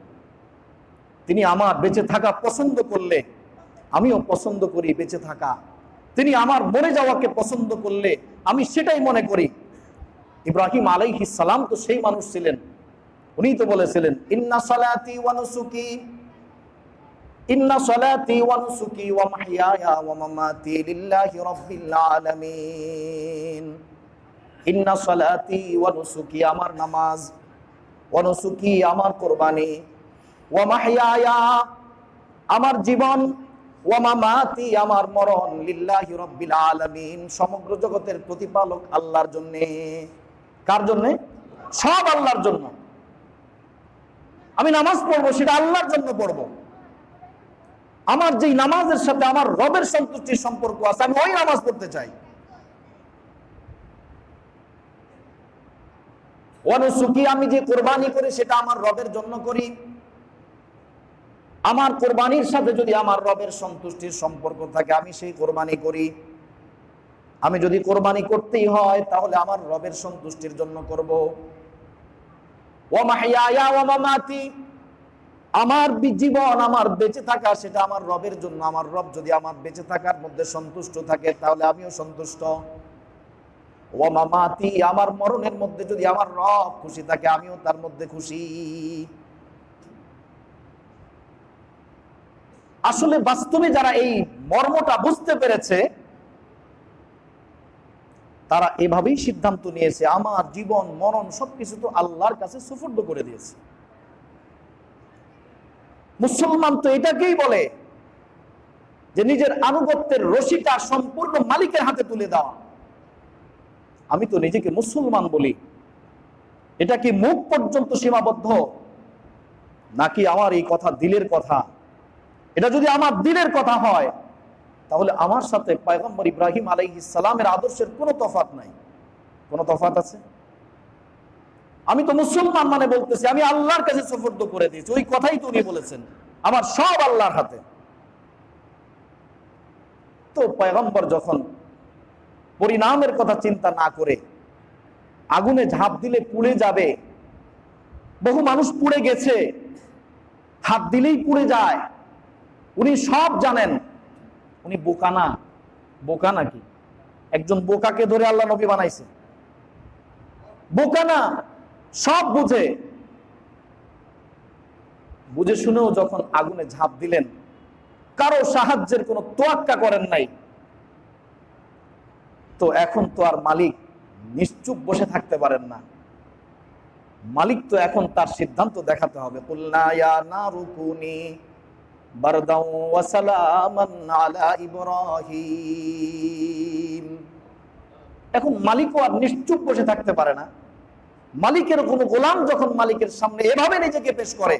তিনি আমার বেঁচে থাকা পছন্দ করলে আমিও পছন্দ করি বেঁচে থাকা। তিনি আমার মরে যাওয়াকে পছন্দ করলে আমি সেটাই মনে করি। ইব্রাহিম আলাইহিস সালাম তো সেই মানুষ ছিলেন, উনি তো বলেছিলেন ইন্না সালাতি ওয়া নুসুকি ওয়া নুসুকি ওয়া মাহইয়ায়া ওয়া মামাতি লিল্লাহি রাব্বিল আলামিন। ইন্না সালাতি ওয়া নুসুকি আমার নামাজ, ওয়া নুসুকি আমার কুরবানি, ওয়া মাহইয়ায়া আমার জীবন, ওয়া মামাতি আমার মরণ, লিল্লাহি রাব্বিল আলামিন সমগ্র জগতের প্রতিপালক আল্লাহর জন্য। কার জন্য? সব আল্লাহর জন্য। আমি নামাজ পড়বো সেটা আল্লাহর জন্য পড়বো। আমার যেই নামাজের সাথে আমার রবের সন্তুষ্টির সম্পর্ক আছে আমি ওই নামাজ পড়তে চাই। অনুসুকি আমি যে কোরবানি করি সেটা আমার রবের জন্য করি। আমার কোরবানির সাথে যদি আমার রবের সন্তুষ্টির সম্পর্ক থাকে আমি সেই কোরবানি করি। আমি যদি কোরবানি করতেই হয় তাহলে আমার রবের সন্তুষ্টির জন্য করব। ওয়া মাহইয়ায়া ওয়া মামাতি আমার জীবন আমার বেঁচে থাকা সেটা আমার রবের জন্য। আমার রব যদি আমার বেঁচে থাকার মধ্যে সন্তুষ্ট থাকে তাহলে আমিও সন্তুষ্ট। ওয়া মামাতি আমার মরণের মধ্যে যদি আমার রব খুশি থাকে আমিও তার মধ্যে খুশি। আসলে বাস্তবে যারা এই মর্মটা বুঝতে পেরেছে তারা এভাবেই সিদ্ধান্ত নিয়েছে আমার জীবন মরণ সবকিছু তো আল্লাহর কাছে সুফর্দ করে দিয়েছে। মুসলমান তো এটাকেই বলে যে নিজের আনুগত্যের রশিটা সম্পূর্ণ মালিকের হাতে তুলে দেওয়া। আমি তো নিজেকে মুসলমান বলি, এটা কি মুখ পর্যন্ত সীমাবদ্ধ নাকি আমার এই কথা দিলের কথা? এটা যদি আমার দিলের কথা হয় তাহলে আমার সাথে পয়গম্বর ইব্রাহিম আলাইহিস সালামের আদর্শের কোনো তফাৎ নাই। কোনো তফাৎ আছে? আমি তো মুসলমান মানে বলতেছি আমি আল্লাহর কাছে সুফর্দ করে দিয়েছি। ওই কথাই তো উনি বলেছেন আমার সব আল্লাহর হাতে। তো পয়গম্বর যখন পরিণামের কথা চিন্তা না করে আগুনে ঝাঁপ দিলে পুড়ে যাবে, বহু মানুষ পুড়ে গেছে, হাত দিলেই পুড়ে যায়, উনি সব জানেন। উনি বোকা না? বোকা নাকি? একজন বোকাকে ধরে আল্লাহ নবী বানাইছে? বোকা না, সব বুঝে। বুঝে শুনেও যখন আগুনে ঝাঁপ দিলেন কারো সাহায্যের কোনো তোয়াক্কা করেন নাই, তো এখন তো আর মালিক নিশ্চুপ বসে থাকতে পারেন না। মালিক তো এখন তার সিদ্ধান্ত দেখাতে হবে। কুলনা ইয়া নারু কুনি বারদাও ওয়া সালামান আলা ইব্রাহিম। এখন মালিকও আর নিশ্চুপ বসে থাকতে পারে না। মালিকের কোনো গোলাম যখন মালিকের সামনে এভাবে নিজেকে পেশ করে,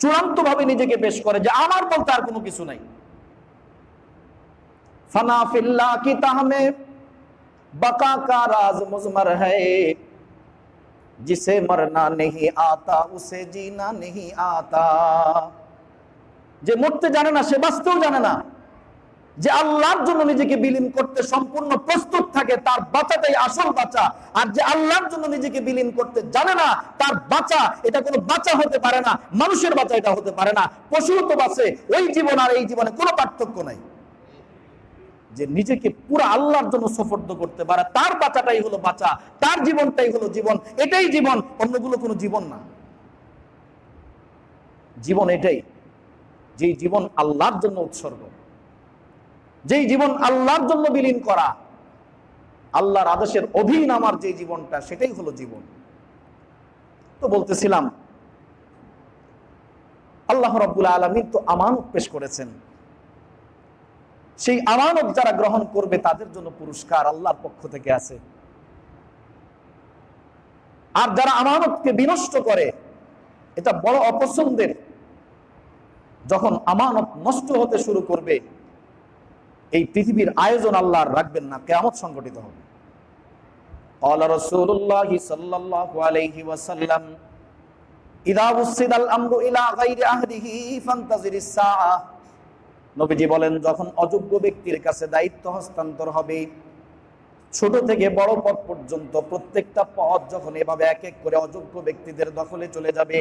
চূড়ান্ত ভাবে নিজেকে পেশ করে যে আমার বলতে আর কোনো কিছু নাই, फना फिल्ला की ताह में बका का राज मुजमर है, जिसे मरना नहीं आता उसे जीना नहीं आता। যে মরতে জানে না সে বাঁচতেও জানে না। যে আল্লাহর জন্য নিজেকে বিলীন করতে সম্পূর্ণ প্রস্তুত থাকে তার বাঁচাটাই আসল বাঁচা। আর যে আল্লাহর জন্য নিজেকে বিলীন করতে জানে না তার বাঁচা এটা কোনো বাঁচা হতে পারে না। মানুষের বাঁচা এটা হতে পারে না। পশু তো বাঁচে, ওই জীবন আর এই জীবনে কোনো পার্থক্য নাই। যে নিজেকে পুরো আল্লাহর জন্য সুফর্দ করতে পারে তার বাঁচাটাই হলো বাঁচা, তার জীবনটাই হলো জীবন। এটাই জীবন, অন্যগুলো কোনো জীবন না। জীবন এটাই, যেই জীবন আল্লাহর জন্য উৎসর্গ, যেই জীবন আল্লাহর জন্য বিলীন করা, আল্লাহর আদেশের অধীন আমার যে জীবনটা সেটাই হলো জীবন। তো বলতেছিলাম আল্লাহ রাব্বুল আলামিন তো আমানত পেশ করেছেন। সেই আমানত যারা গ্রহণ করবে তাদের জন্য পুরস্কার আল্লাহর পক্ষ থেকে আছে। আর যারা আমানতকে বিনষ্ট করে এটা বড় অপছন্দের। যখন আমানত নষ্ট হতে শুরু করবে এই পৃথিবীর আয়োজন আল্লাহর রাখবেন না, কিয়ামত সংঘটিত হবে। ক্বালা রাসূলুল্লাহ সাল্লাল্লাহু আলাইহি ওয়াসাল্লাম ইযা উসিদাল আমরু ইলা গায়রি আহলিহি ফান্তাজিরিস সাআহ নবীজি বলেন, যখন অযোগ্য ব্যক্তির কাছে দায়িত্ব হস্তান্তর হবে, ছোট থেকে বড় পদ পর্যন্ত প্রত্যেকটা পদ যখন এভাবে এক এক করে অযোগ্য ব্যক্তিদের দখলে চলে যাবে,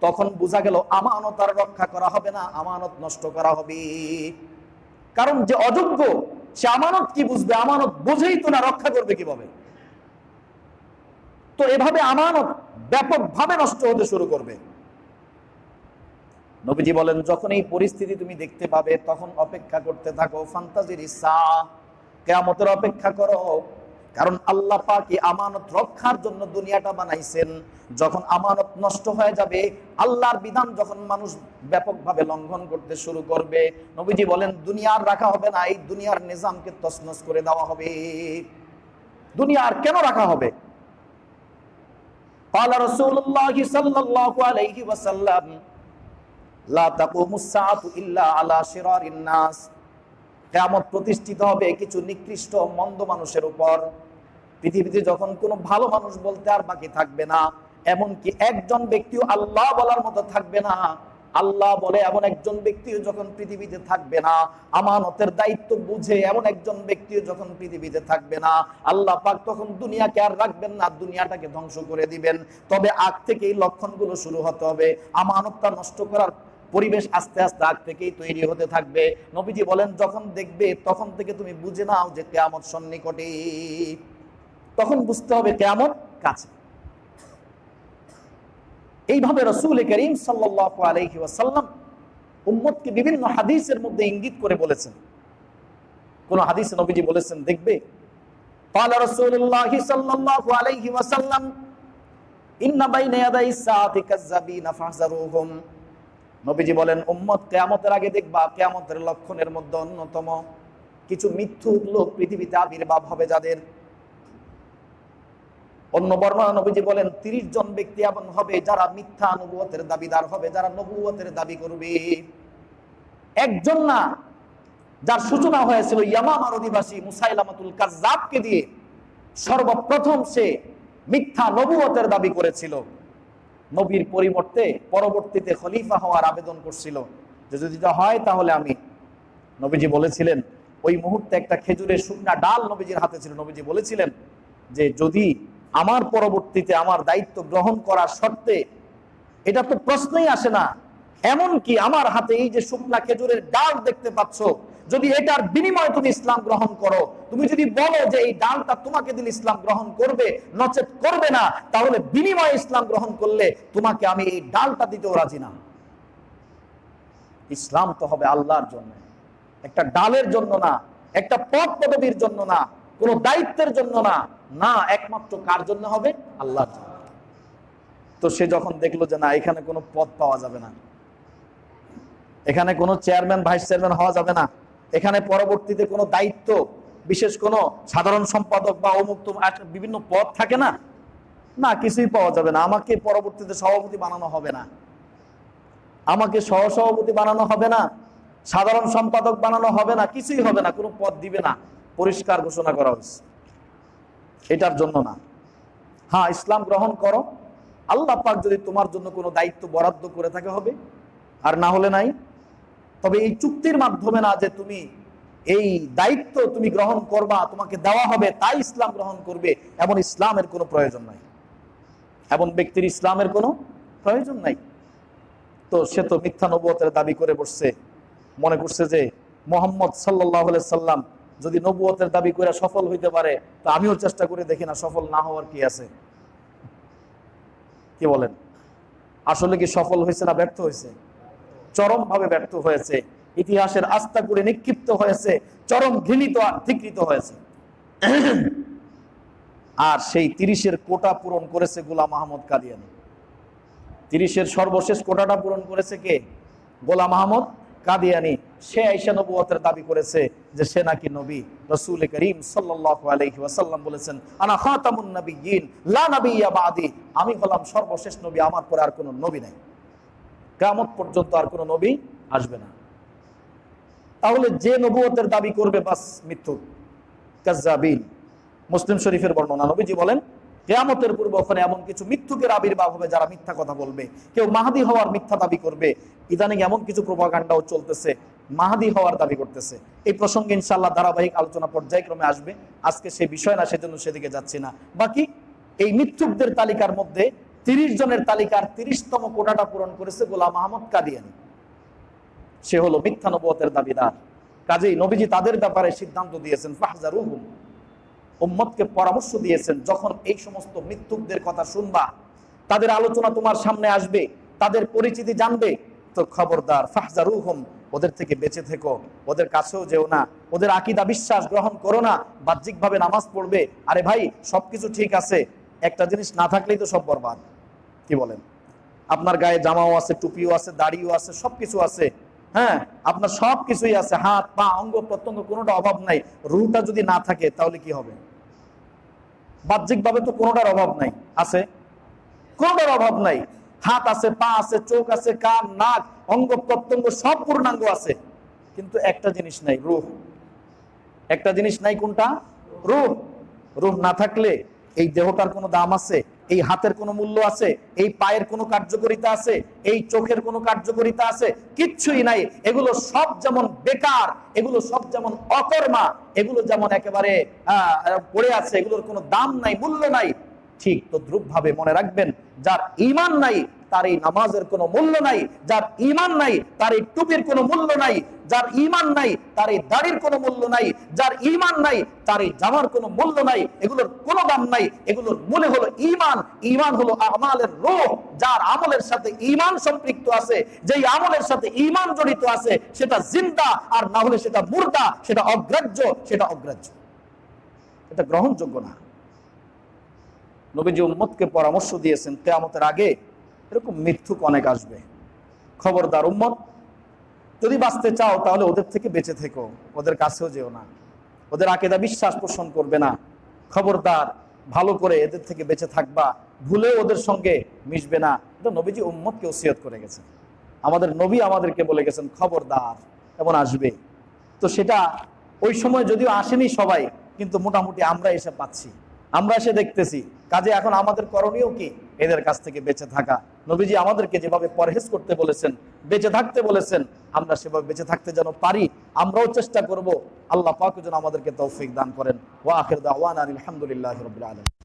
তখন বোঝা গেল আমানত আর রক্ষা করা হবে না, আমানত নষ্ট করা হবে। কারণ যে অযোগ্য সে আমানত কি বুঝবে? আমানত বোঝেই তো না, রক্ষা করবে কিভাবে? তো এভাবে আমানত ব্যাপকভাবে নষ্ট হতে শুরু করবে। নবীজি বলেন, যখন এই পরিস্থিতি তুমি দেখতে পাবে তখন অপেক্ষা করতে থাকো, ফান্তাজির ইসা, কিয়ামতের অপেক্ষা করো। কারণ আল্লাহ পাক এই আমানত রক্ষার জন্য দুনিয়াটা বানাইছেন। যখন আমানত নষ্ট হয়ে যাবে, আল্লাহর বিধান যখন মানুষ ব্যাপকভাবে লঙ্ঘন করতে শুরু করবে, নবীজি বলেন দুনিয়ার রাখা হবে না, এই দুনিয়ার নিজামকে তছনছ করে দেওয়া হবে। দুনিয়ার কেন রাখা হবে? ক্বালা রাসূলুল্লাহ সাল্লাল্লাহু আলাইহি ওয়াসাল্লাম, লা তাকুমুস সাআতু ইল্লা আলা শিরারিন নাস। কিয়ামত প্রতিষ্ঠিত হবে কিছু নিকৃষ্ট মন্দ মানুষের উপর। পৃথিবীতে যখন কোনো ভালো মানুষ বলতে আর বাকি থাকবে না, এমনকি একজন ব্যক্তিও আল্লাহ বলার মতো থাকবে না। আল্লাহ বলে এমন একজন ব্যক্তিও যখন পৃথিবীতে থাকবে না, আমানতের দায়িত্ব বুঝে এমন একজন ব্যক্তিও যখন পৃথিবীতে থাকবে না, আল্লাহ পাক তখন দুনিয়াকে আর রাখবেন না, দুনিয়াটাকে ধ্বংস করে দিবেন। তবে আগ থেকে এই লক্ষণগুলো শুরু হতে হবে। আমানতটা নষ্ট করার পরিবেশ আস্তে আস্তে আগ থেকেই তৈরি হতে থাকবে। নবীজি বলেন, যখন দেখবে তখন থেকে তুমি বুঝে নাও যে কিয়ামত সন্নিকটে। তখন বুঝতে হবে কিয়ামত কাছে। এইভাবে রাসূল করিম সাল্লাল্লাহু আলাইহি ওয়াসাল্লাম উম্মতকে বিভিন্ন হাদিসের মধ্যে ইঙ্গিত করে বলেছেন। কোন হাদিসে নবীজি বলেছেন, দেখবে ক্বালা রাসূলুল্লাহ সাল্লাল্লাহু আলাইহি ওয়াসাল্লাম, ইন্না বাইনা ইয়াদাইস সাআতি কাযাবিনা ফাহযারুহুম। নবীজি বলেন, উম্মত কিয়ামতের আগে দেখবা কিয়ামতের লক্ষণের মধ্যে অন্যতম কিছু মিথ্যুক লোক পৃথিবীতে আবির্ভাব হবে, যাদের অন্য বর্ণনা নবীজি বলেন 30 জন ব্যক্তি এমন হবে যারা মিথ্যা নবুয়তের দাবিদার হবে, যারা নবুয়তের দাবি করবে। একজন না, যার সূচনা হয়েছিল ইয়ামামার অধিবাসী মুসাইলামাতুল কাজ্জাবকে দিয়ে। সর্বপ্রথম সে মিথ্যা নবুয়তের দাবি করেছিল, নবীর পরিবর্তে পরবর্তীতে খলিফা হওয়ার আবেদন করছিল, যে যদি যা হয় তাহলে আমি। নবীজি বলেছিলেন, ওই মুহূর্তে একটা খেজুরের শুকনা ডাল নবীজির হাতে ছিল। নবীজি বলেছিলেন যে যদি আমার পরবর্তীতে আমার দায়িত্ব গ্রহণ করার শর্তে, এটা তো প্রশ্নই আসে না, এমনকি আমার হাতে এই যে শুকনা খেজুরের ডাল দেখতে পাচ্ছ, যদি এটার বিনিময়ে তুমি ইসলাম গ্রহণ করো, তুমি যদি বলো যে এই ডালটা তোমাকে দিলে ইসলাম গ্রহণ করবে, নচেত করবে না, তাহলে বিনিময়ে ইসলাম গ্রহণ করলে তোমাকে আমি এই ডালটা দিতেও রাজি না। ইসলাম তো হবে আল্লাহর জন্য, একটা ডালের জন্য না, একটা পদ পদবীর জন্য না, কোনো দায়িত্বের জন্য না, না, একমাত্র কার জন্য হবে? আল্লাহর জন্য। তো সে যখন দেখলো যে না, এখানে কোনো পদ পাওয়া যাবে না, এখানে কোনো চেয়ারম্যান ভাইস চেয়ারম্যান হওয়া যাবে না, এখানে পরবর্তীতে কোনো দায়িত্ব, বিশেষ কোনো সাধারণ সম্পাদক বা অমুক বিভিন্ন পদ থাকে না, না, কিছুই পাওয়া যাবে না। আমাকে পরবর্তীতে সভাপতি বানানো হবে না, আমাকে সহসভাপতি বানানো হবে না, সাধারণ সম্পাদক বানানো হবে না, কিছুই হবে না, কোনো পদ দিবে না। পরিষ্কার ঘোষণা করা হয়েছে, এটার জন্য না। হ্যাঁ, ইসলাম গ্রহণ করো, আল্লাহ পাক যদি তোমার জন্য কোনো দায়িত্ব বরাদ্দ করে থাকে হবে, আর না হলে নাই। তবে এই চুক্তির মাধ্যমে না যে তুমি এই দায়িত্ব তুমি গ্রহণ করবা, তোমাকে দেওয়া হবে তাই ইসলাম গ্রহণ করবে, এমন ইসলামের কোনো প্রয়োজন নাই, এমন ব্যক্তির ইসলামের কোনো প্রয়োজন নাই। তো সে তো মিথ্যা নবুয়তের দাবি করে বসছে, মনে করছে যে মুহাম্মদ সাল্লাল্লাহু আলাইহি সাল্লাম যদি নবুয়তের দাবি করে সফল হইতে পারে, তো আমিও চেষ্টা করে দেখি না, সফল না হওয়ার কি আছে। কি বলেন? আসলে কি সফল হয়েছে না ব্যর্থ হয়েছে? চরম ভাবে ব্যর্থ হয়েছে, ইতিহাসের আস্থা করে নিক্ষিপ্ত হয়েছে, চরম ঘৃণিত আর ধিকৃত হয়েছে। আর সেই 30-এর কোটা পূরণ করেছে গোলাম আহমদ কাদিয়ানী। 30-এর সর্বশেষ কোটাটা পূরণ করেছে কে? গোলাম আহমদ কাদিয়ানী। সে আয়েশা নবুয়তের দাবি করেছে যে সে নাকি নবী। রাসূল করিম সাল্লাল্লাহু আলাইহি ওয়াসাল্লাম বলেছেন, আনা খাতামুন নবিয়্যিন লা নাবিয়্যা বাদি, আমি হলাম সর্বশেষ নবী, আমার পরে আর কোনো নবী নাই, কিয়ামত পর্যন্ত আর কোনো নবী আসবে না। তাহলে যে নবুয়তের দাবি করবে বাস মিথ্যুক, কাজ্জাবিন। মুসলিম শরীফের বর্ণনা, নবীজি বলেন কিয়ামতের পূর্ব ওখানে এমন কিছু মিথ্যুকের আবির্ভাব হবে যারা মিথ্যা কথা বলবে, কেউ মাহদী হওয়ার মিথ্যা দাবি করবে। ইদানিং এমন কিছু প্রোপাগান্ডাও চলতেছে, মাহাদি হওয়ার দাবি করতেছে। এই প্রসঙ্গে ইনশাআল্লাহ ধারাবাহিক আলোচনা পর্যায়ক্রমে আসবে। আজকে সে বিষয় না, সেজন্য সেদিকে যাচ্ছি না। বাকি এই মিথ্যুকদের তালিকার মধ্যে 30 জনের তালিকার 30তম কোটাটা পূরণ করেছে গোলাম আহমদ কাদিয়ানী। সে হলো মিথ্যা নবুয়তের দাবিদার। কাজেই নবীজি তাদের ব্যাপারে সিদ্ধান্ত দিয়েছেন, ফাহজারুহুম, উম্মতকে পরামর্শ দিয়েছেন, যখন এই সমস্ত মিথ্যুকদের কথা শুনবা, তাদের আলোচনা তোমার সামনে আসবে, তাদের পরিচিতি জানবে, তো খবরদার, ফাহজারুহুম, ওদের থেকে বেঁচে থেকো, ওদের কাছেও যেও না, ওদের আকীদা বিশ্বাস গ্রহণ করো না। বাহ্যিকভাবে নামাজ পড়বে, আরে ভাই সবকিছু ঠিক আছে, একটা জিনিস না থাকলেই তো সব বরবাদ। কি বলেন? আপনার গায়ে জামাও আছে, টুপিও আছে, দাড়িও আছে, সবকিছু আছে, হ্যাঁ, আপনার সব কিছুই আছে, হাত পা অঙ্গ প্রত্যঙ্গ কোনোটা অভাব নাই। রুহটা যদি না থাকে তাহলে কি হবে? বাহ্যিকভাবে তো কোনোটার অভাব নাই, আছে? কোনোটার অভাব নাই। হাত আছে, পা আছে, চোখ আছে, কান, নাক, অঙ্গ প্রত্যঙ্গ সব পূর্ণাঙ্গ আছে, কিন্তু একটা জিনিস নাই, রূহ। একটা জিনিস নাই, কোনটা? রূহ। রূহ না থাকলে এই দেহটার কোনো দাম আছে? এই হাতের কোনো মূল্য আছে? এই পায়ের কোনো কার্যকারিতা আছে? এই চোখের কোনো কার্যকারিতা আছে? কিচ্ছুই নাই। এগুলো সব যেমন বেকার, এগুলো সব যেমন অকর্মা, এগুলো যেমন একেবারে পড়ে আছে, এগুলোর কোনো দাম নাই, মূল্য নাই। ঠিক তদ্রূপ ভাবে মনে রাখবেন, যার ঈমান নাই তার এই নামাজের কোনো মূল্য নাই, যার ঈমান নাই তার এই টুপির কোনো মূল্য নাই, যার ঈমান নাই তার এই দাড়ির কোনো মূল্য নাই, যার ঈমান নাই তার এই জামার কোনো মূল্য নাই। এগুলোর কোনো দাম নাই। এগুলোর মূলে হলো ঈমান। ঈমান হলো আমালের রূহ। যার আমলের সাথে ঈমান সম্পৃক্ত আছে, যেই আমলের সাথে ঈমান জড়িত আছে, সেটা জিন্দা, আর না হলে সেটা মুর্দা, সেটা অগ্রাহ্য, সেটা অগ্রাহ্য, এটা গ্রহণযোগ্য না। নবীজি উম্মতকে পরামর্শ দিয়েছেন, কিয়ামতের আগে এরকম মিথ্যুক অনেক আসবে। খবরদার উম্মত, যদি বাঁচতে চাও তাহলে ওদের থেকে বেঁচে থেকো, ওদের কাছেও যেও না, ওদের আকীদা বিশ্বাস পোষণ করবে না। খবরদার, ভালো করে এদের থেকে বেঁচে থাকবা, ভুলেও ওদের সঙ্গে মিশবে না। এটা নবীজি উম্মতকে ওসিয়ত করে গেছেন। আমাদের নবী আমাদেরকে বলে গেছেন, খবরদার, এমন আসবে। তো সেটা ওই সময় যদিও আসেনি সবাই, কিন্তু মোটামুটি আমরা এসে পাচ্ছি, আমরা এসে দেখতেছি। কাজে এখন আমাদের করণীয় কি? এদের কাছ থেকে বেঁচে থাকা। নবীজি আমাদেরকে যেভাবে পরহেজ করতে বলেছেন, বেঁচে থাকতে বলেছেন, আমরা সেভাবে বেঁচে থাকতে যেন পারি, আমরাও চেষ্টা করব। আল্লাহ পাক যেন আমাদেরকে তৌফিক দান করেন। ওয়া আখির দাওয়ানা আলহামদুলিল্লাহি রাব্বিল আলামিন।